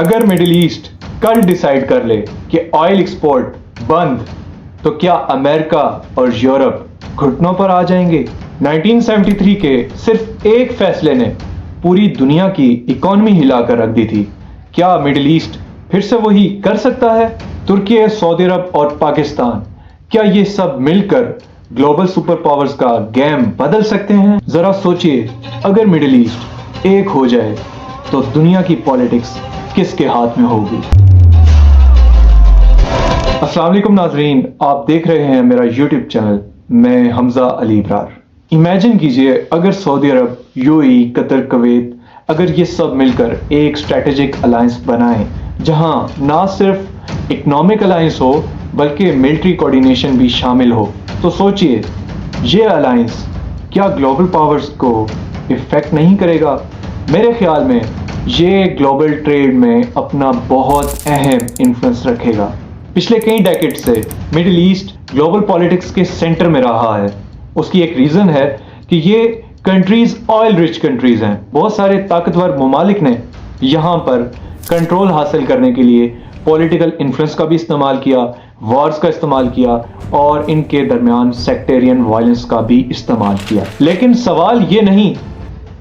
अगर middle east कल decide कर ले कि ऑयल एक्सपोर्ट बंद, तो क्या अमेरिका और यूरोप घुटनों पर आ जाएंगे? 1973 के सिर्फ एक फैसले ने पूरी दुनिया की इकोनॉमी हिलाकर रख दी थी। क्या मिडिल ईस्ट फिर से वही कर सकता है? तुर्की, सऊदी अरब और पाकिस्तान, क्या ये सब मिलकर ग्लोबल सुपर पावर्स का गेम बदल सकते हैं? जरा सोचिए, अगर मिडिल ईस्ट एक हो जाए तो दुनिया की पॉलिटिक्स किसके हाथ में होगी? अस्सलाम वालेकुम नाजरीन, आप देख रहे हैं मेरा यूट्यूब चैनल। मैं हमजा अली इब्रार। इमेजिन कीजिए, अगर सऊदी अरब, यूएई, कतर, कुवैत, अगर ये सब मिलकर एक स्ट्रेटेजिक अलायंस बनाएं, जहां ना सिर्फ इकोनॉमिक अलायंस हो बल्कि मिलिट्री कोऑर्डिनेशन भी शामिल हो, तो सोचिए ये अलायंस क्या ग्लोबल पावर्स को इफेक्ट नहीं करेगा? मेरे ख्याल में ये ग्लोबल ट्रेड में अपना बहुत अहम इन्फ्लुएंस रखेगा। पिछले कई डेकेड से मिडिल ईस्ट ग्लोबल पॉलिटिक्स के सेंटर में रहा है। उसकी एक रीजन है कि ये कंट्रीज ऑयल रिच कंट्रीज हैं। बहुत सारे ताकतवर ममालिक ने यहाँ पर कंट्रोल हासिल करने के लिए पॉलिटिकल इन्फ्लुएंस का भी इस्तेमाल किया, वॉर्स का इस्तेमाल किया और इनके दरमियान सेक्टेरियन वायलेंस का भी इस्तेमाल किया। लेकिन सवाल ये नहीं,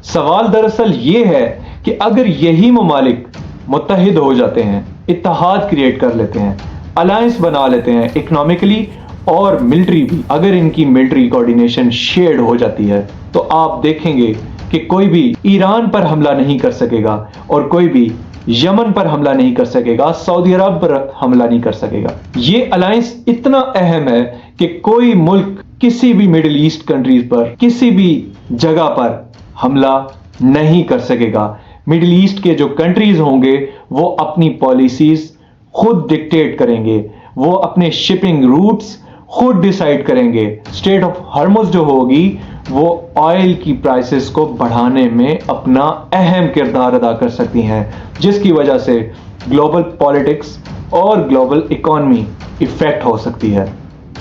सवाल दरअसल ये है कि अगर यही ममालिक मुत्तहिद हो जाते हैं, इत्तेहाद क्रिएट कर लेते हैं, अलायंस बना लेते हैं इकोनॉमिकली और मिलिट्री भी, अगर इनकी मिलिट्री कोऑर्डिनेशन शेयर्ड हो जाती है, तो आप देखेंगे कि कोई भी ईरान पर हमला नहीं कर सकेगा और कोई भी यमन पर हमला नहीं कर सकेगा, सऊदी अरब पर हमला नहीं कर सकेगा। ये अलायंस इतना अहम है कि कोई मुल्क किसी भी मिडिल ईस्ट कंट्रीज पर, किसी भी जगह पर हमला नहीं कर सकेगा। मिडिल ईस्ट के जो कंट्रीज होंगे वो अपनी पॉलिसीज खुद डिक्टेट करेंगे, वो अपने शिपिंग रूट्स खुद डिसाइड करेंगे। स्ट्रेट ऑफ हॉर्मुज़ जो होगी वो ऑयल की प्राइसेस को बढ़ाने में अपना अहम किरदार अदा कर सकती हैं, जिसकी वजह से ग्लोबल पॉलिटिक्स और ग्लोबल इकोनॉमी इफेक्ट हो सकती है।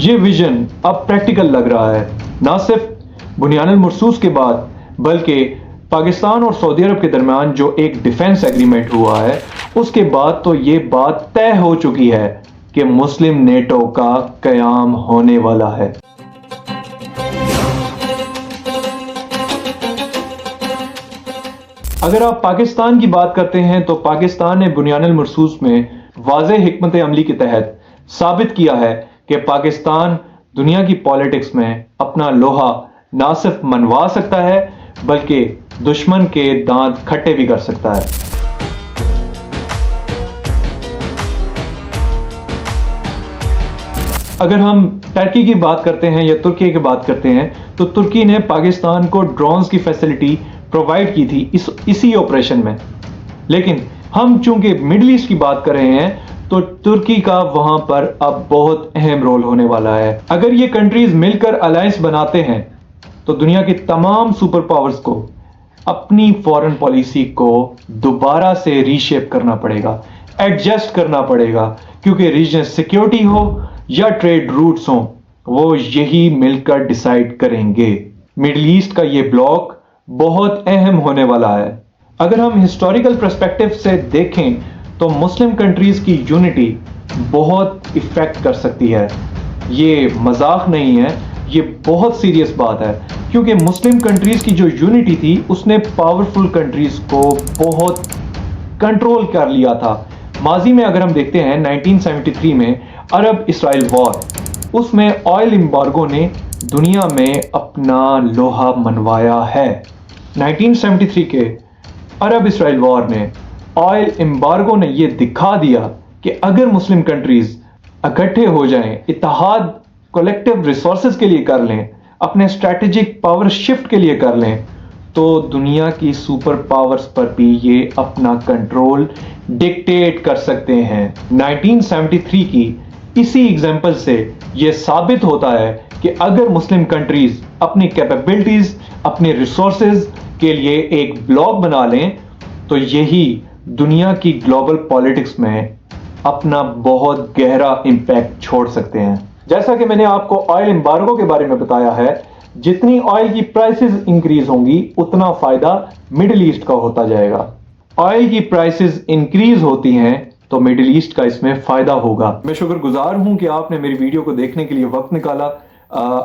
ये विजन अब प्रैक्टिकल लग रहा है, ना सिर्फ बुनियानुल मरसूस के बाद बल्कि पाकिस्तान और सऊदी अरब के दरमियान जो एक डिफेंस एग्रीमेंट हुआ है उसके बाद तो ये बात तय हो चुकी है कि मुस्लिम नेटो का कयाम होने वाला है। अगर आप पाकिस्तान की बात करते हैं तो पाकिस्तान ने बुनियानुल मरसूस में वाज़ेह हिकमत अमली के तहत साबित किया है कि पाकिस्तान दुनिया की पॉलिटिक्स में अपना लोहा ना सिर्फ मनवा सकता है बल्कि दुश्मन के दांत खट्टे भी कर सकता है। अगर हम टर्की की बात करते हैं या तुर्की की बात करते हैं तो तुर्की ने पाकिस्तान को ड्रोन्स की फैसिलिटी प्रोवाइड की थी इसी ऑपरेशन में। लेकिन हम चूंकि मिडिल ईस्ट की बात कर रहे हैं तो तुर्की का वहां पर अब बहुत अहम रोल होने वाला है। अगर ये कंट्रीज मिलकर अलायंस बनाते हैं तो दुनिया के तमाम सुपर पावर्स को अपनी फॉरेन पॉलिसी को दोबारा से रीशेप करना पड़ेगा, एडजस्ट करना पड़ेगा, क्योंकि रीजनल सिक्योरिटी हो या ट्रेड रूट्स हो वो यही मिलकर डिसाइड करेंगे। मिडिल ईस्ट का ये ब्लॉक बहुत अहम होने वाला है। अगर हम हिस्टोरिकल पर्सपेक्टिव से देखें तो मुस्लिम कंट्रीज की यूनिटी बहुत इफेक्ट कर सकती है। ये मजाक नहीं है, ये बहुत सीरियस बात है, क्योंकि मुस्लिम कंट्रीज की जो यूनिटी थी उसने पावरफुल कंट्रीज को बहुत कंट्रोल कर लिया था। माजी में अगर हम देखते हैं 1973 में अरब इसराइल वॉर, उसमें ऑयल एम्बार्गो ने दुनिया में अपना लोहा मनवाया है। 1973 के अरब इसराइल वॉर में ऑयल एम्बार्गो ने यह दिखा दिया कि अगर मुस्लिम कंट्रीज इकट्ठे हो जाएं, इत्तेहाद कलेक्टिव रिसोर्सेज के लिए कर लें, अपने स्ट्रैटेजिक पावर शिफ्ट के लिए कर लें, तो दुनिया की सुपर पावर्स पर भी ये अपना कंट्रोल डिक्टेट कर सकते हैं। 1973 की इसी एग्जाम्पल से ये साबित होता है कि अगर मुस्लिम कंट्रीज अपनी कैपेबिलिटीज, अपने रिसोर्सेज के लिए एक ब्लॉक बना लें तो यही दुनिया की ग्लोबल पॉलिटिक्स में अपना बहुत गहरा इंपैक्ट छोड़ सकते हैं। जैसा कि मैंने आपको ऑयल एम्बार्गो के बारे में बताया है, जितनी ऑयल की प्राइसेस इंक्रीज होंगी उतना फायदा मिडिल ईस्ट का होता जाएगा। ऑयल की प्राइसेस इंक्रीज होती हैं तो मिडिल ईस्ट का इसमें फायदा होगा। मैं शुक्रगुजार हूं कि आपने मेरी वीडियो को देखने के लिए वक्त निकाला।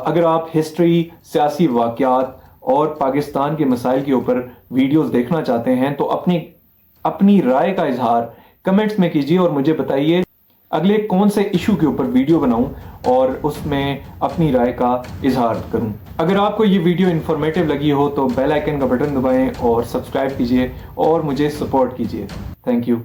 अगर आप हिस्ट्री, सियासी वाकयात और पाकिस्तान के मसाइल के ऊपर वीडियोस देखना चाहते हैं तो अपनी राय का इजहार कमेंट्स में कीजिए और मुझे बताइए अगले कौन से इशू के ऊपर वीडियो बनाऊं और उसमें अपनी राय का इजहार करूं। अगर आपको ये वीडियो इन्फॉर्मेटिव लगी हो तो बेल आइकन का बटन दबाएं और सब्सक्राइब कीजिए और मुझे सपोर्ट कीजिए। Thank you.